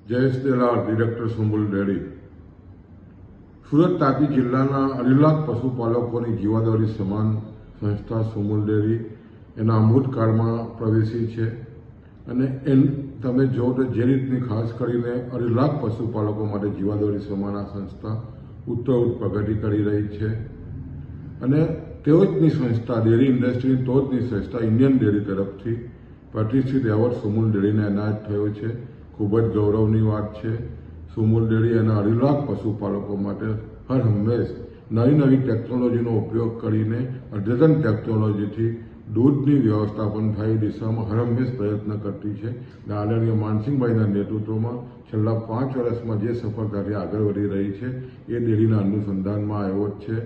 Jayesh Delar, director Sumul dairy. Surat Tapi જિલ્લાના 2.5 લાખ પશુપાલકોની જીવાદોરી સમાન સંસ્થા સુમુલ ડેરી એના અમૃતકાળમાં પ્રવેશી છે અને તમે જો તો જે રીતની ખાસ કરીને 2.5 લાખ પશુપાલકો માટે જીવાદોરી સમાન આ સંસ્થા ઉત્તરોત્તર પ્રગતિ કરી રહી છે અને તેઓની સંસ્થા ડેરી ઇન્ડસ્ટ્રીની ટોચની સંસ્થા ઇન્ડિયન ડેરી તરફથી પ્રતિષ્ઠિત એવોર્ડ સુમુલ ડેરીને એનાયત થયો છે. ખૂબ જ ગૌરવની વાત છે. સુમુલ ડેરી એના 2.5 લાખ પશુપાલકો માટે હર હંમેશ નવી ટેકનોલોજીનો ઉપયોગ કરીને અદ્યતન ટેકનોલોજીથી દૂધની વ્યવસ્થાપન થાય એ દિશામાં હર હંમેશ પ્રયત્ન કરતી છે. આદરણીય માનસિંહભાઈના નેતૃત્વમાં છેલ્લા 5 વર્ષમાં જે સફળતાથી આગળ વધી રહી છે એ ડેરીના અનુસંધાનમાં આવ્યો છે.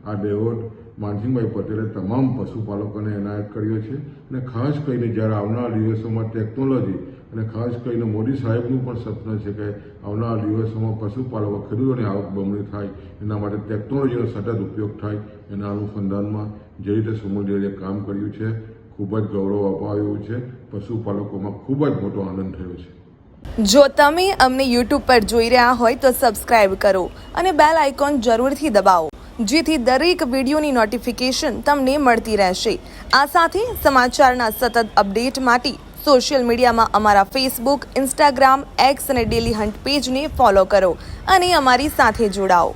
આ એવોર્ડ માનસિંહભાઈ પટેલે તમામ પશુપાલકોને એનાયત કર્યો છે અને ખાસ કરીને જ્યારે આવનારા દિવસોમાં ટેકનોલોજી અને ખાસ કરીને મોદી સાહેબનું પણ સપનું છે કે આવનારા દિવસોમાં પશુપાલકો ખેડૂતોની આવક બમણી થાય એના માટે ટેકનોલોજીનો સતત ઉપયોગ થાય એના અનુસંધાનમાં જે રીતે સુમુલ ડેરીએ કામ કર્યું છે ખૂબ જ ગૌરવ અપાવ્યું છે. પશુપાલકોમાં ખૂબ જ મોટો આનંદ થયો છે. જો તમે અમને YouTube પર જોઈ રહ્યા હોય તો સબસ્ક્રાઇબ કરો અને બેલ આઇકોન જરૂરથી દબાવો જેથી દરેક વિડીયોની નોટિફિકેશન તમને મળતી રહેશે. આ સાથે સમાચારના સતત અપડેટ માટે સોશિયલ મીડિયામાં અમારા ફેસબુક, ઇન્સ્ટાગ્રામ, એક્સ અને ડેલી હન્ટ પેજને ફોલો કરો અને અમારી સાથે જોડાઓ.